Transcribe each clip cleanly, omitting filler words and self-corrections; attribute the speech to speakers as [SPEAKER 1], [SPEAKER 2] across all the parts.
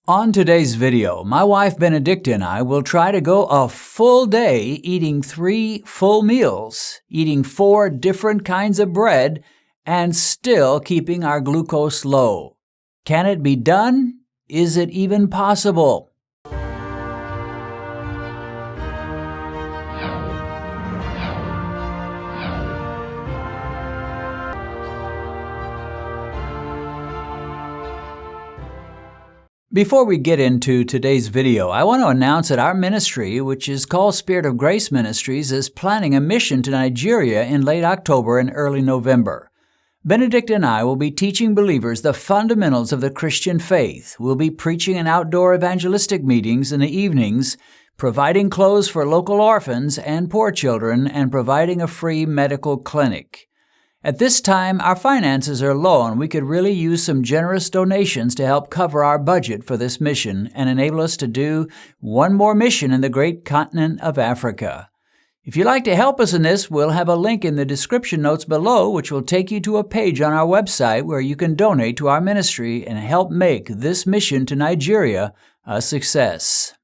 [SPEAKER 1] On today's video, my wife Benedicta and I will try to go a full day eating 3 full meals, eating 4 different kinds of bread, and still keeping our glucose low. Can it be done? Is it even possible? Before we get into today's video, I want to announce that our ministry, which is called Spirit of Grace Ministries, is planning a mission to Nigeria in late October and early November. Benedicta and I will be teaching believers the fundamentals of the Christian faith. We'll be preaching in outdoor evangelistic meetings in the evenings, providing clothes for local orphans and poor children, and providing a free medical clinic. At this time, our finances are low and we could really use some generous donations to help cover our budget for this mission and enable us to do one more mission in the great continent of Africa. If you'd like to help us in this, we'll have a link in the description notes below which will take you to a page on our website where you can donate to our ministry and help make this mission to Nigeria a success.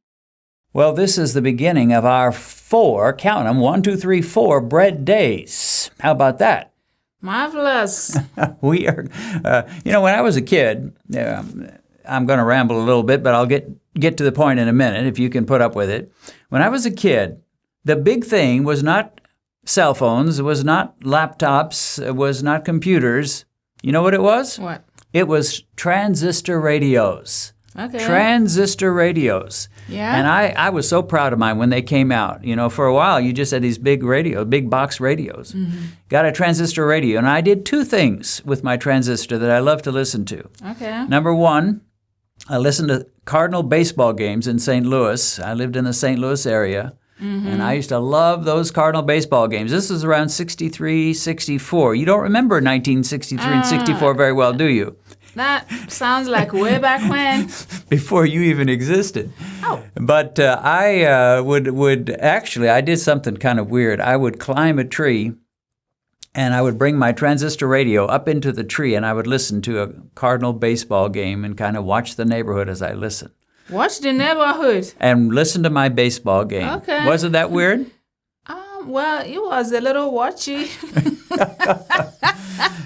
[SPEAKER 1] Well, this is the beginning of our 4, count them, 1, 2, 3, 4 bread days. How about that?
[SPEAKER 2] Marvelous.
[SPEAKER 1] We are, when I was a kid, I'm going to ramble a little bit, but I'll get to the point in a minute if you can put up with it. When I was a kid, the big thing was not cell phones, it was not laptops, it was not computers. You know what it was?
[SPEAKER 2] What?
[SPEAKER 1] It was transistor radios.
[SPEAKER 2] Okay.
[SPEAKER 1] Transistor radios.
[SPEAKER 2] Yeah.
[SPEAKER 1] And I was so proud of mine when they came out. You know, for a while, you just had these big box radios. Mm-hmm. Got a transistor radio. And I did 2 things with my transistor that I love to listen to.
[SPEAKER 2] Okay.
[SPEAKER 1] Number 1, I listened to Cardinal baseball games in St. Louis. I lived in the St. Louis area. Mm-hmm. And I used to love those Cardinal baseball games. This was around 63, 64. You don't remember 1963 and 64 very well, do you?
[SPEAKER 2] That sounds like way back when.
[SPEAKER 1] Before you even existed.
[SPEAKER 2] Oh.
[SPEAKER 1] But I I did something kind of weird. I would climb a tree and I would bring my transistor radio up into the tree and I would listen to a Cardinal baseball game and kind of watch the neighborhood as I listened.
[SPEAKER 2] Watch the neighborhood.
[SPEAKER 1] And listen to my baseball game.
[SPEAKER 2] Okay.
[SPEAKER 1] Wasn't that weird?
[SPEAKER 2] Well, it was a little watchy.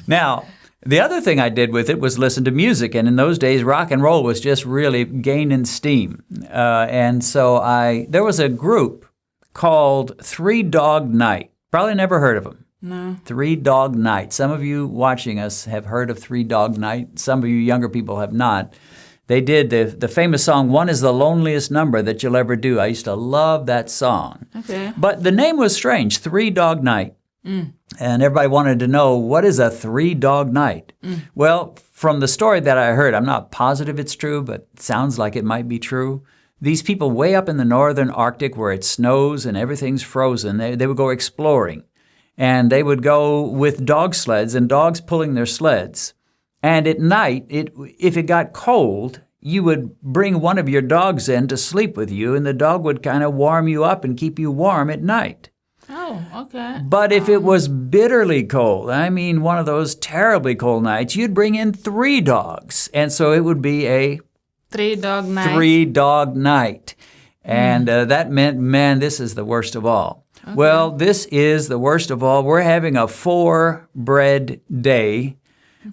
[SPEAKER 1] Now, the other thing I did with it was listen to music, and in those days, rock and roll was just really gaining steam. And so there was a group called 3 Dog Night. Probably never heard of them.
[SPEAKER 2] No.
[SPEAKER 1] 3 Dog Night. Some of you watching us have heard of 3 Dog Night. Some of you younger people have not. They did the famous song, "One is the Loneliest Number That You'll Ever Do." I used to love that song.
[SPEAKER 2] Okay.
[SPEAKER 1] But the name was strange, 3 Dog Night. Mm. And everybody wanted to know, what is a 3 Dog Night? Mm. Well, from the story that I heard, I'm not positive it's true, but it sounds like it might be true. These people way up in the northern Arctic where it snows and everything's frozen, they would go exploring. And they would go with dog sleds and dogs pulling their sleds. And at night, if it got cold, you would bring one of your dogs in to sleep with you, and the dog would kind of warm you up and keep you warm at night.
[SPEAKER 2] Oh, okay.
[SPEAKER 1] But if it was bitterly cold, I mean one of those terribly cold nights, you'd bring in 3 dogs. And so it would be a
[SPEAKER 2] 3 Dog Night.
[SPEAKER 1] 3 Dog Night. And that meant, man, this is the worst of all. Okay. Well, this is the worst of all. We're having a 4 bread day.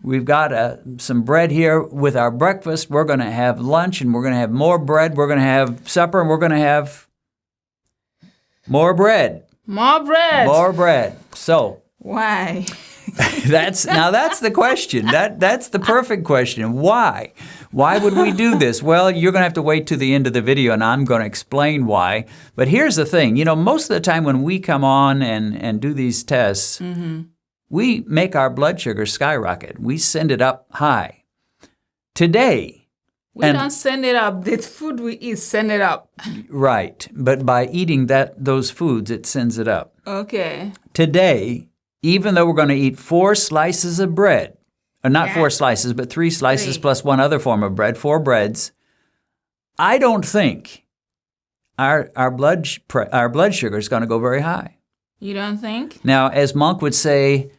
[SPEAKER 1] We've got some bread here with our breakfast. We're going to have lunch, and we're going to have more bread. We're going to have supper, and we're going to have more bread.
[SPEAKER 2] More bread.
[SPEAKER 1] More bread. So.
[SPEAKER 2] Why?
[SPEAKER 1] That's the question. That's the perfect question. Why? Why would we do this? Well, you're going to have to wait to the end of the video, and I'm going to explain why. But here's the thing. You know, most of the time when we come on and do these tests, mm-hmm. we make our blood sugar skyrocket. We send it up high. Today.
[SPEAKER 2] We don't send it up. The food we eat, send it up.
[SPEAKER 1] Right. But by eating those foods, it sends it up.
[SPEAKER 2] Okay.
[SPEAKER 1] Today, even though we're going to eat 4 slices of bread, or not 4 slices, but 3 slices plus one other form of bread, 4 breads, I don't think our blood sugar is going to go very high.
[SPEAKER 2] You don't think?
[SPEAKER 1] Now, as Monk would say,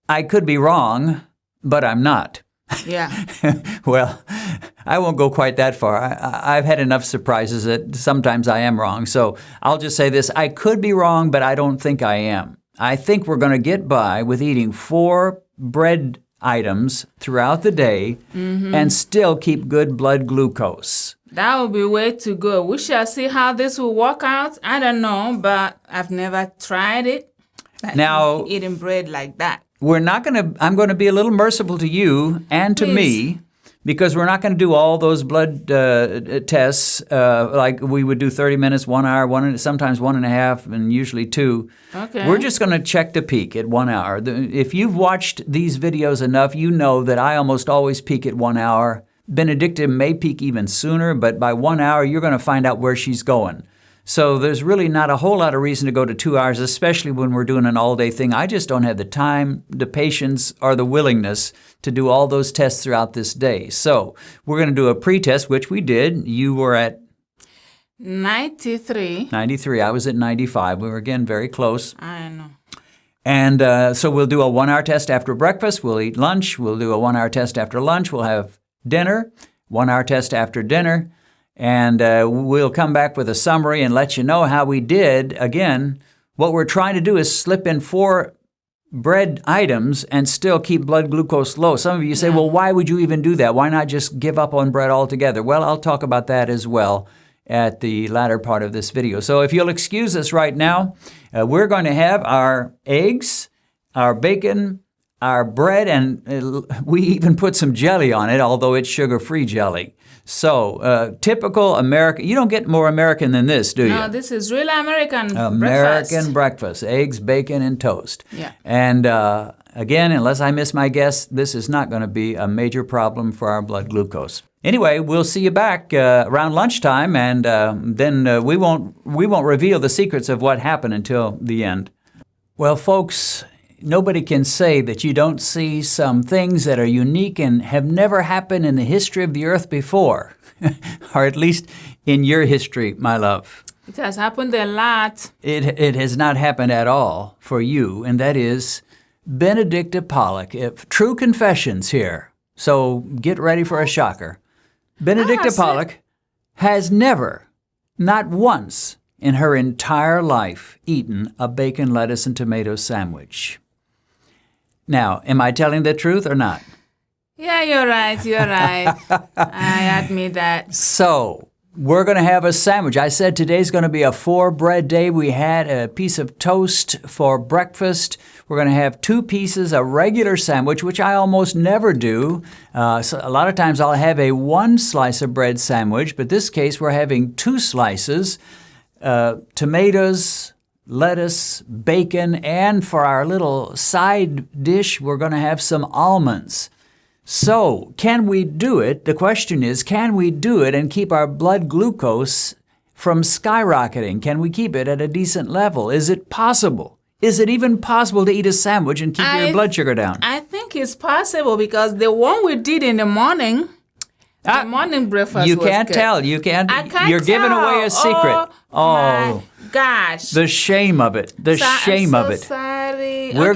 [SPEAKER 1] I could be wrong, but I'm not.
[SPEAKER 2] Yeah.
[SPEAKER 1] Well, I won't go quite that far. I've had enough surprises that sometimes I am wrong. So I'll just say this. I could be wrong, but I don't think I am. I think we're going to get by with eating 4 bread items throughout the day and still keep good blood glucose.
[SPEAKER 2] That would be way too good. We shall see how this will work out. I don't know, but I've never tried it.
[SPEAKER 1] Now,
[SPEAKER 2] eating bread like that.
[SPEAKER 1] I'm going to be a little merciful to you and to me, because we're not going to do all those blood tests like we would do 30 minutes, 1 hour, sometimes 1.5, and usually 2.
[SPEAKER 2] Okay.
[SPEAKER 1] We're just going to check the peak at 1 hour. If you've watched these videos enough, you know that I almost always peak at 1 hour. Benedicta may peak even sooner, but by 1 hour, you're going to find out where she's going. So there's really not a whole lot of reason to go to 2 hours, especially when we're doing an all-day thing. I just don't have the time, the patience, or the willingness to do all those tests throughout this day. So we're going to do a pre-test, which we did. You were at
[SPEAKER 2] 93.
[SPEAKER 1] 93. I was at 95. We were, again, very close.
[SPEAKER 2] I know.
[SPEAKER 1] And so we'll do a 1 hour test after breakfast. We'll eat lunch. We'll do a 1 hour test after lunch. We'll have dinner, 1 hour test after dinner. And we'll come back with a summary and let you know how we did. Again, what we're trying to do is slip in 4 bread items and still keep blood glucose low. Some of you say, well, why would you even do that? Why not just give up on bread altogether? Well, I'll talk about that as well at the latter part of this video. So if you'll excuse us right now, we're going to have our eggs, our bacon, our bread, and we even put some jelly on it, although it's sugar-free jelly. So, typical American. You don't get more American than this, do you?
[SPEAKER 2] No, this is real American
[SPEAKER 1] breakfast. Eggs, bacon, and toast.
[SPEAKER 2] Yeah.
[SPEAKER 1] And again, unless I miss my guess, this is not going to be a major problem for our blood glucose. Anyway, we'll see you back around lunchtime, and then we won't reveal the secrets of what happened until the end. Well, folks, nobody can say that you don't see some things that are unique and have never happened in the history of the earth before, or at least in your history, my love.
[SPEAKER 2] It has happened a lot.
[SPEAKER 1] It has not happened at all for you, and that is Benedicta Pollock. True confessions here, so get ready for a shocker. Benedicta Pollock has never, not once in her entire life, eaten a bacon, lettuce, and tomato sandwich. Now, am I telling the truth or not?
[SPEAKER 2] Yeah, you're right. You're right. I admit that.
[SPEAKER 1] So, we're going to have a sandwich. I said today's going to be a 4-bread day. We had a piece of toast for breakfast. We're going to have 2 pieces, a regular sandwich, which I almost never do. So a lot of times I'll have a 1 slice of bread sandwich, but this case we're having 2 slices, tomatoes, lettuce, bacon, and for our little side dish, we're going to have some almonds. So, can we do it? The question is, can we do it and keep our blood glucose from skyrocketing? Can we keep it at a decent level? Is it possible? Is it even possible to eat a sandwich and keep your blood sugar down?
[SPEAKER 2] I think it's possible because the one we did in the morning, the morning breakfast
[SPEAKER 1] you
[SPEAKER 2] was
[SPEAKER 1] can't
[SPEAKER 2] good.
[SPEAKER 1] tell. You can't.
[SPEAKER 2] I can't
[SPEAKER 1] You're giving away a secret.
[SPEAKER 2] Oh, my gosh.
[SPEAKER 1] The shame of it. The shame of it.
[SPEAKER 2] Sorry.
[SPEAKER 1] We're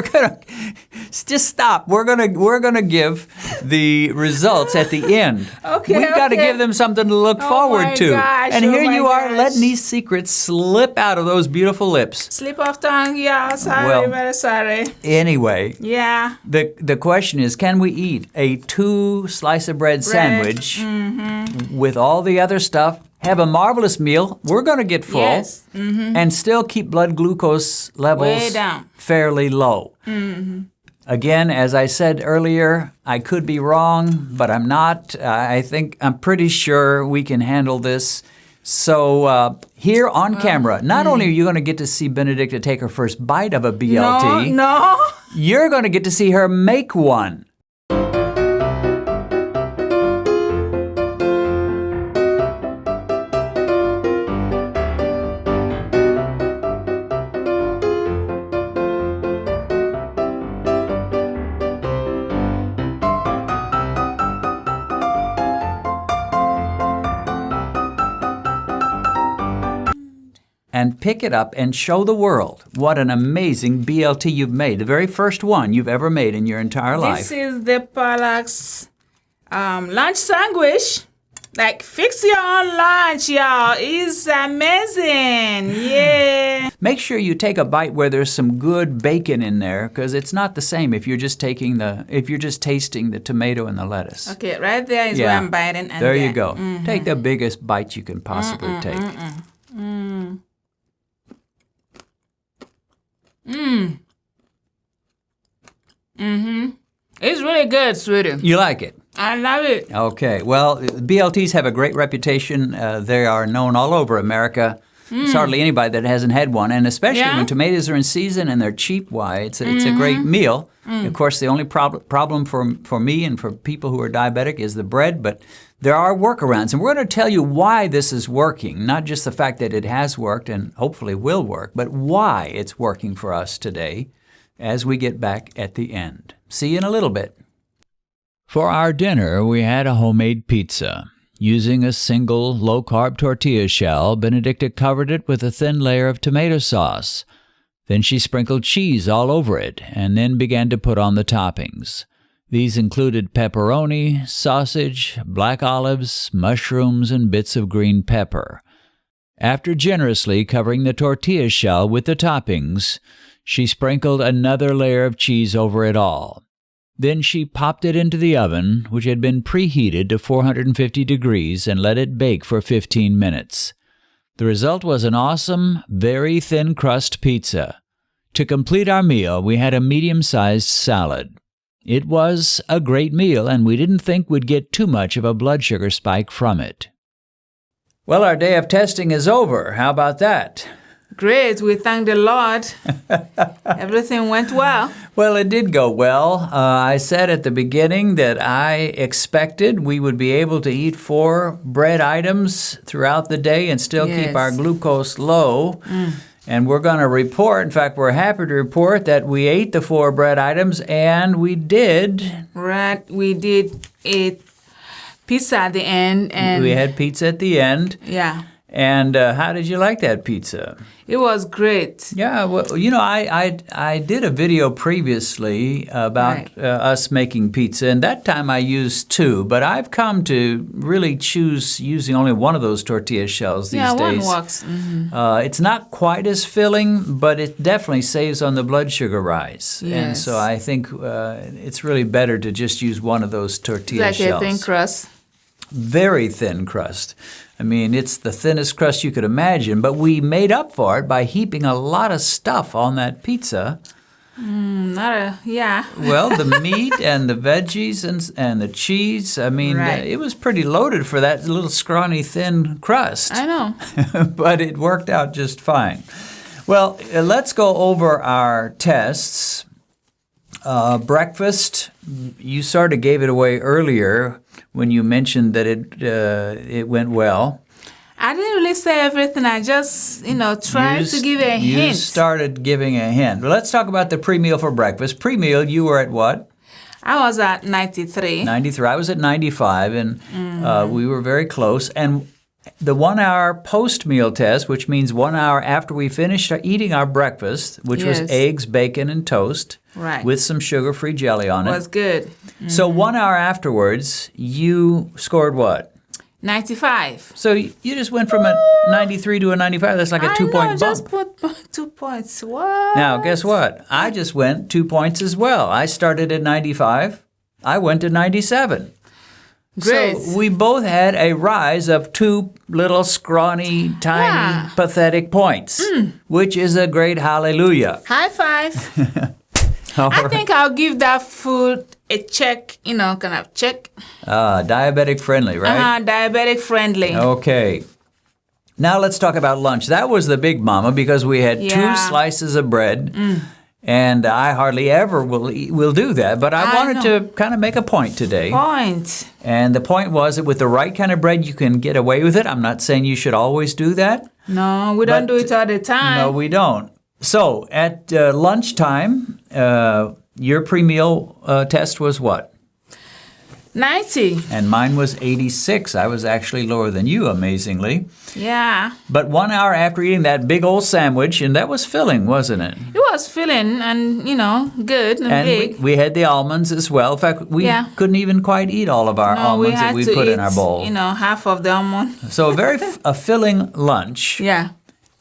[SPEAKER 1] gonna just stop. We're gonna give the results at the end.
[SPEAKER 2] Okay,
[SPEAKER 1] We've got to give them something to look forward to.
[SPEAKER 2] Gosh,
[SPEAKER 1] and here you are
[SPEAKER 2] gosh.
[SPEAKER 1] letting these secrets slip out of those beautiful lips.
[SPEAKER 2] Slip of tongue, yeah. Sorry, very sorry.
[SPEAKER 1] Anyway.
[SPEAKER 2] Yeah.
[SPEAKER 1] The question is, can we eat a 2 slice of bread sandwich with all the other stuff? Have a marvelous meal. We're going to get full.
[SPEAKER 2] Yes.
[SPEAKER 1] And still keep blood glucose levels
[SPEAKER 2] way down.
[SPEAKER 1] Fairly low. Again, as I said earlier, I could be wrong, but I'm not. I'm pretty sure we can handle this. So here on camera, not only are you going to get to see Benedicta take her first bite of a BLT,
[SPEAKER 2] No.
[SPEAKER 1] you're going to get to see her make one. and pick it up and show the world what an amazing BLT you've made, the very first one you've ever made in your entire life.
[SPEAKER 2] This is the Pollock's lunch sandwich. Like, fix your own lunch, y'all. It's amazing. Yeah.
[SPEAKER 1] Make sure you take a bite where there's some good bacon in there, because it's not the same if you're just tasting the tomato and the lettuce.
[SPEAKER 2] Okay, right there is where I'm biting. And
[SPEAKER 1] there you go. Take the biggest bite you can possibly take.
[SPEAKER 2] It's really good, sweetie.
[SPEAKER 1] You like it?
[SPEAKER 2] I love it.
[SPEAKER 1] Okay. Well, BLTs have a great reputation. They are known all over America. There's hardly anybody that hasn't had one, and especially when tomatoes are in season and they're cheap, why, it's a great meal. Of course, the only problem for me and for people who are diabetic is the bread, but there are workarounds. And we're going to tell you why this is working, not just the fact that it has worked and hopefully will work, but why it's working for us today as we get back at the end. See you in a little bit. For our dinner, we had a homemade pizza. Using a single low-carb tortilla shell, Benedicta covered it with a thin layer of tomato sauce. Then she sprinkled cheese all over it and then began to put on the toppings. These included pepperoni, sausage, black olives, mushrooms, and bits of green pepper. After generously covering the tortilla shell with the toppings, she sprinkled another layer of cheese over it all. Then she popped it into the oven, which had been preheated to 450 degrees, and let it bake for 15 minutes. The result was an awesome, very thin crust pizza. To complete our meal, we had a medium-sized salad. It was a great meal, and we didn't think we'd get too much of a blood sugar spike from it. Well, our day of testing is over. How about that?
[SPEAKER 2] Great. We thank the Lord. Everything went well.
[SPEAKER 1] Well, it did go well. I said at the beginning that I expected we would be able to eat 4 bread items throughout the day and still keep our glucose low. And we're going to report, in fact, we're happy to report that we ate the 4 bread items, and we did.
[SPEAKER 2] Right. We did eat pizza at the end. And
[SPEAKER 1] we had pizza at the end.
[SPEAKER 2] Yeah.
[SPEAKER 1] And how did you like that pizza?
[SPEAKER 2] It was great.
[SPEAKER 1] Yeah, well, you know, I did a video previously about us making pizza, and that time I used 2, but I've come to really choose using only one of those tortilla shells these days.
[SPEAKER 2] Yeah, one works.
[SPEAKER 1] It's not quite as filling, but it definitely saves on the blood sugar rise.
[SPEAKER 2] Yes.
[SPEAKER 1] And so I think it's really better to just use one of those tortilla shells.
[SPEAKER 2] Like a thin crust.
[SPEAKER 1] Very thin crust. I mean, it's the thinnest crust you could imagine, but we made up for it by heaping a lot of stuff on that pizza. Well, the meat and the veggies and the cheese, I mean, it was pretty loaded for that little scrawny, thin crust.
[SPEAKER 2] I know.
[SPEAKER 1] But it worked out just fine. Well, let's go over our tests. Breakfast, you sort of gave it away earlier when you mentioned that it went well.
[SPEAKER 2] I didn't really say everything. I just, tried to give a hint.
[SPEAKER 1] You started giving a hint. Well, let's talk about the pre-meal for breakfast. Pre-meal, you were at what?
[SPEAKER 2] I was at 93.
[SPEAKER 1] 93. I was at 95, and we were very close. And the 1-hour post-meal test, which means 1 hour after we finished eating our breakfast, which was eggs, bacon, and toast, with some sugar-free jelly on it.
[SPEAKER 2] Was good.
[SPEAKER 1] So 1 hour afterwards, you scored what?
[SPEAKER 2] 95.
[SPEAKER 1] So you just went from a 93 to a 95. That's like a 2-point bump.
[SPEAKER 2] Just put 2 points. What?
[SPEAKER 1] Now, guess what? I just went 2 points as well. I started at 95. I went to 97.
[SPEAKER 2] Great.
[SPEAKER 1] So we both had a rise of 2 little scrawny, tiny, pathetic points, which is a great hallelujah.
[SPEAKER 2] High five. I think I'll give that food a check, kind of check.
[SPEAKER 1] Diabetic friendly, right?
[SPEAKER 2] Diabetic friendly.
[SPEAKER 1] Okay. Now let's talk about lunch. That was the big mama because we had 2 slices of bread. And I hardly ever will do that. But I wanted to kind of make a point today. And the point was that with the right kind of bread, you can get away with it. I'm not saying you should always do that.
[SPEAKER 2] No, we don't do it all the time.
[SPEAKER 1] No, we don't. So at lunchtime, your pre-meal test was what?
[SPEAKER 2] 90.
[SPEAKER 1] And mine was 86. I was actually lower than you, amazingly.
[SPEAKER 2] Yeah.
[SPEAKER 1] But 1 hour after eating that big old sandwich, and that was filling, wasn't it?
[SPEAKER 2] It was filling and, good and big.
[SPEAKER 1] We had the almonds as well. In fact, we couldn't even quite eat all of our almonds that we put in our bowl.
[SPEAKER 2] Half of the almond.
[SPEAKER 1] So a filling lunch.
[SPEAKER 2] Yeah.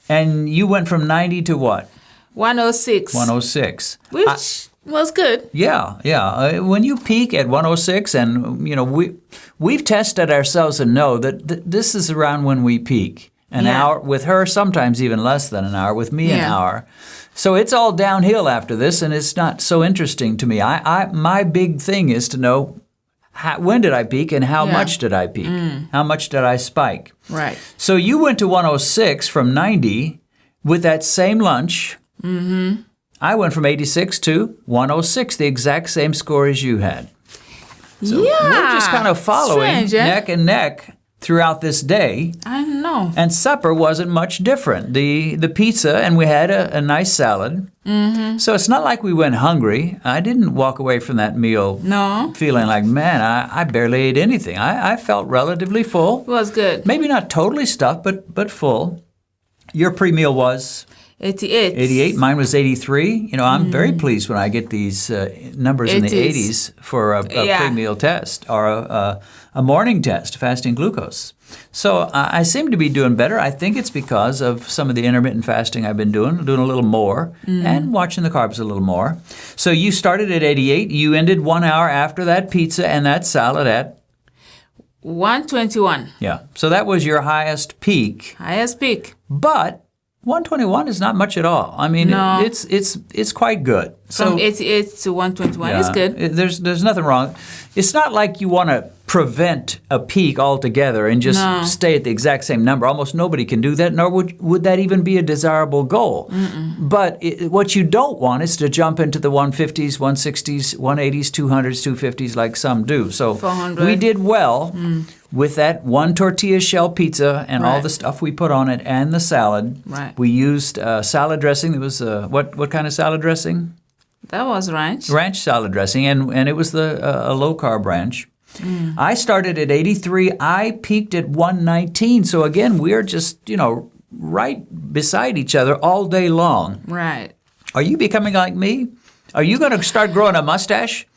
[SPEAKER 1] And you went from 90 to what?
[SPEAKER 2] 106.
[SPEAKER 1] 106.
[SPEAKER 2] Which was good.
[SPEAKER 1] Yeah. When you peak at 106, and we've tested ourselves and know that this is around when we peak. An hour with her, sometimes even less than an hour. With me, an hour. So it's all downhill after this, and it's not so interesting to me. My big thing is to know when did I peak and how much did I peak? How much did I spike?
[SPEAKER 2] Right.
[SPEAKER 1] So you went to 106 from 90 with that same lunch. Mm-hmm. I went from 86 to 106, the exact same score as you had. So we're just kind of following neck and neck throughout this day.
[SPEAKER 2] I know.
[SPEAKER 1] And supper wasn't much different. The pizza, and we had a nice salad. Mm-hmm. So it's not like we went hungry. I didn't walk away from that meal feeling like, man, I barely ate anything. I felt relatively full.
[SPEAKER 2] It was good.
[SPEAKER 1] Maybe not totally stuffed, but full. Your pre-meal was?
[SPEAKER 2] 88.
[SPEAKER 1] 88. Mine was 83. I'm very pleased when I get these numbers in the 80s for a pre-meal test or a morning test, fasting glucose. So I seem to be doing better. I think it's because of some of the intermittent fasting I've been doing a little more and watching the carbs a little more. So you started at 88. You ended 1 hour after that pizza and that salad at?
[SPEAKER 2] 121.
[SPEAKER 1] Yeah. So that was your highest peak.
[SPEAKER 2] Highest peak.
[SPEAKER 1] But 121 is not much at all. I mean, it's quite good.
[SPEAKER 2] From 88 to 121 is good.
[SPEAKER 1] There's nothing wrong. It's not like you want to prevent a peak altogether and just stay at the exact same number. Almost nobody can do that, nor would that even be a desirable goal. Mm-mm. But what you don't want is to jump into the 150s, 160s, 180s, 200s, 250s like some do. So
[SPEAKER 2] 400.
[SPEAKER 1] We did well with that one tortilla shell pizza and all the stuff we put on it and the salad.
[SPEAKER 2] Right.
[SPEAKER 1] We used salad dressing. It was what kind of salad dressing?
[SPEAKER 2] That was ranch. Ranch
[SPEAKER 1] salad dressing, and it was a low-carb ranch. I started at 83. I peaked at 119. So again, we're just, right beside each other all day long.
[SPEAKER 2] Right.
[SPEAKER 1] Are you becoming like me? Are you going to start growing a mustache?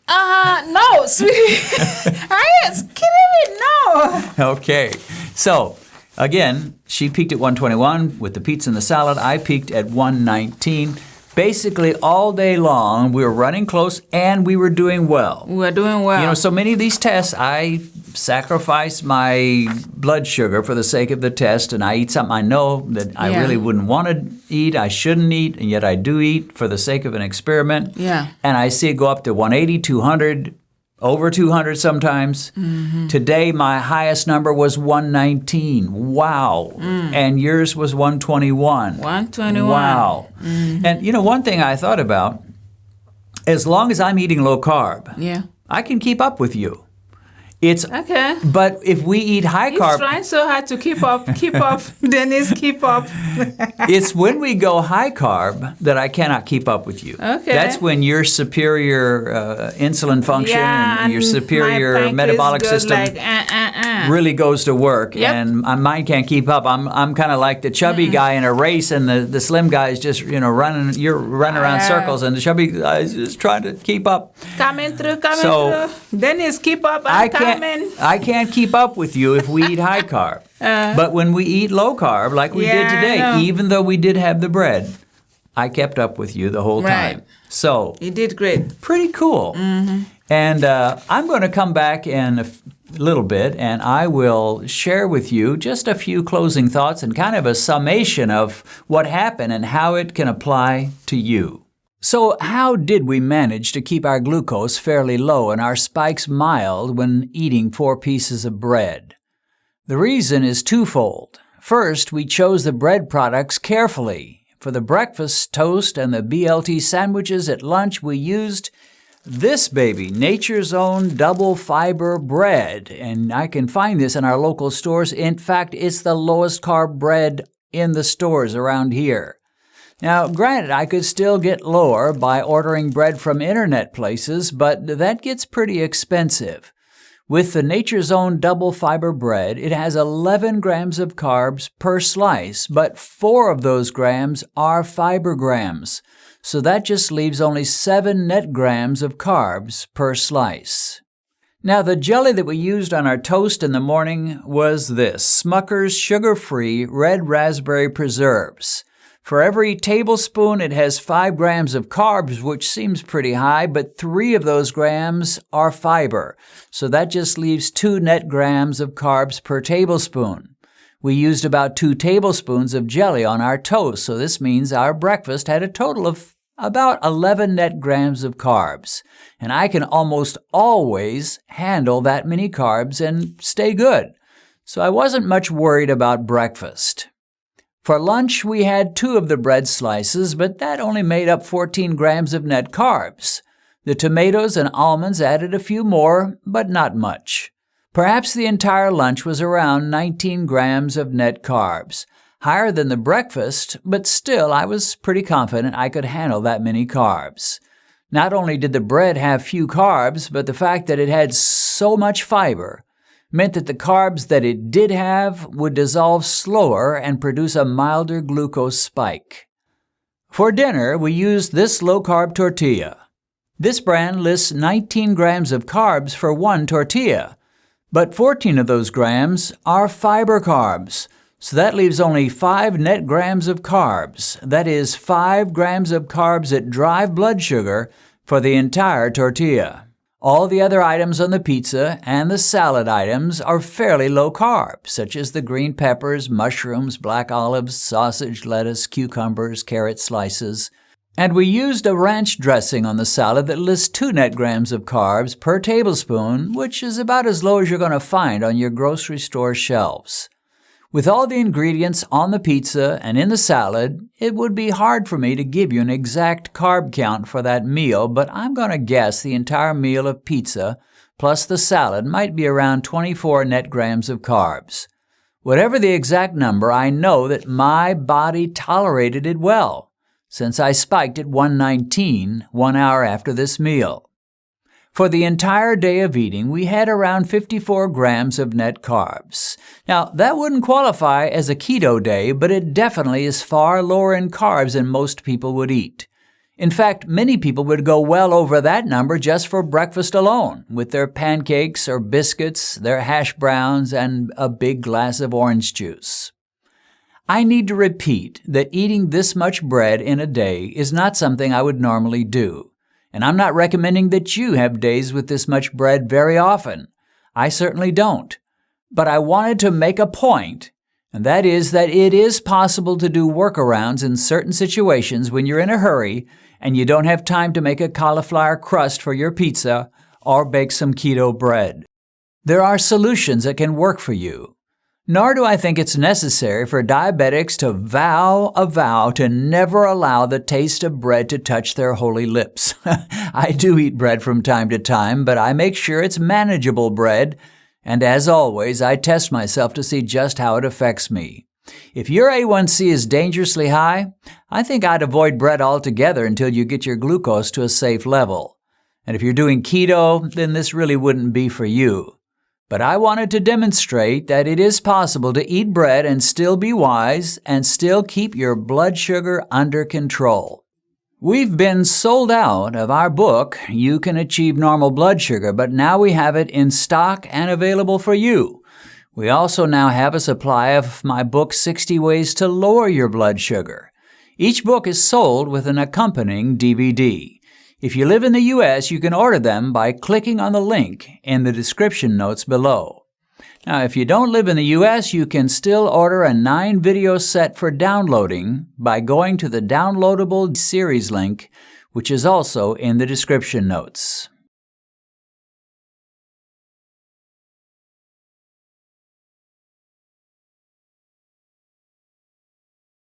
[SPEAKER 2] No, sweetie. Are you kidding me? No.
[SPEAKER 1] Okay. So, again, she peaked at 121 with the pizza and the salad. I peaked at 119. Basically, all day long, we were running close and we were doing well.
[SPEAKER 2] We were doing well.
[SPEAKER 1] So many of these tests, I sacrifice my blood sugar for the sake of the test, and I eat something I know that I really wouldn't want to eat, I shouldn't eat, and yet I do eat for the sake of an experiment.
[SPEAKER 2] Yeah.
[SPEAKER 1] And I see it go up to 180, 200, over 200 sometimes. Mm-hmm. Today, my highest number was 119. Wow. And yours was 121.
[SPEAKER 2] 121.
[SPEAKER 1] Wow. Mm-hmm. And, one thing I thought about, as long as I'm eating low carb, I can keep up with you. It's
[SPEAKER 2] okay.
[SPEAKER 1] But if we eat high carb,
[SPEAKER 2] he's trying so hard to keep up. Dennis, keep up.
[SPEAKER 1] It's when we go high carb that I cannot keep up with you.
[SPEAKER 2] Okay.
[SPEAKER 1] That's when your superior insulin function and your superior metabolic system really goes to work, and mine can't keep up. I'm kind of like the chubby guy in a race, and the slim guy is just running. You're running around circles, and the chubby guy is just trying to keep up.
[SPEAKER 2] Coming through. Dennis, keep up.
[SPEAKER 1] I can't keep up with you if we eat high carb. But when we eat low carb, like we did today, even though we did have the bread, I kept up with you the whole time. So
[SPEAKER 2] you did great.
[SPEAKER 1] Pretty cool. Mm-hmm. And I'm going to come back in a little bit, and I will share with you just a few closing thoughts and kind of a summation of what happened and how it can apply to you. So how did we manage to keep our glucose fairly low and our spikes mild when eating 4 pieces of bread? The reason is twofold. First, we chose the bread products carefully. For the breakfast, toast, and the BLT sandwiches at lunch, we used this baby, Nature's Own double fiber bread. And I can find this in our local stores. In fact, it's the lowest carb bread in the stores around here. Now, granted, I could still get lower by ordering bread from internet places, but that gets pretty expensive. With the Nature's Own double fiber bread, it has 11 grams of carbs per slice, but 4 of those grams are fiber grams. So that just leaves only 7 net grams of carbs per slice. Now, the jelly that we used on our toast in the morning was this: Smucker's sugar-free red raspberry preserves. For every tablespoon, it has 5 grams of carbs, which seems pretty high, but 3 of those grams are fiber. So that just leaves 2 net grams of carbs per tablespoon. We used about 2 tablespoons of jelly on our toast, so this means our breakfast had a total of about 11 net grams of carbs. And I can almost always handle that many carbs and stay good. So I wasn't much worried about breakfast. For lunch, we had 2 of the bread slices, but that only made up 14 grams of net carbs. The tomatoes and almonds added a few more, but not much. Perhaps the entire lunch was around 19 grams of net carbs. Higher than the breakfast, but still I was pretty confident I could handle that many carbs. Not only did the bread have few carbs, but the fact that it had so much fiber meant that the carbs that it did have would dissolve slower and produce a milder glucose spike. For dinner, we used this low-carb tortilla. This brand lists 19 grams of carbs for 1 tortilla, but 14 of those grams are fiber carbs. So that leaves only 5 net grams of carbs. That is 5 grams of carbs that drive blood sugar for the entire tortilla. All the other items on the pizza and the salad items are fairly low carb, such as the green peppers, mushrooms, black olives, sausage, lettuce, cucumbers, carrot slices. And we used a ranch dressing on the salad that lists 2 net grams of carbs per tablespoon, which is about as low as you're going to find on your grocery store shelves. With all the ingredients on the pizza and in the salad, it would be hard for me to give you an exact carb count for that meal, but I'm going to guess the entire meal of pizza plus the salad might be around 24 net grams of carbs. Whatever the exact number, I know that my body tolerated it well, since I spiked at 119 1 hour after this meal. For the entire day of eating, we had around 54 grams of net carbs. Now, that wouldn't qualify as a keto day, but it definitely is far lower in carbs than most people would eat. In fact, many people would go well over that number just for breakfast alone, with their pancakes or biscuits, their hash browns, and a big glass of orange juice. I need to repeat that eating this much bread in a day is not something I would normally do. And I'm not recommending that you have days with this much bread very often. I certainly don't. But I wanted to make a point, and that is that it is possible to do workarounds in certain situations when you're in a hurry and you don't have time to make a cauliflower crust for your pizza or bake some keto bread. There are solutions that can work for you. Nor do I think it's necessary for diabetics to vow a vow to never allow the taste of bread to touch their holy lips. I do eat bread from time to time, but I make sure it's manageable bread, and as always, I test myself to see just how it affects me. If your A1C is dangerously high, I think I'd avoid bread altogether until you get your glucose to a safe level. And if you're doing keto, then this really wouldn't be for you. But I wanted to demonstrate that it is possible to eat bread and still be wise and still keep your blood sugar under control. We've been sold out of our book, You Can Achieve Normal Blood Sugar, but now we have it in stock and available for you. We also now have a supply of my book, 60 Ways to Lower Your Blood Sugar. Each book is sold with an accompanying DVD. If you live in the U.S., you can order them by clicking on the link in the description notes below. Now, if you don't live in the U.S., you can still order a 9-video set for downloading by going to the downloadable series link, which is also in the description notes.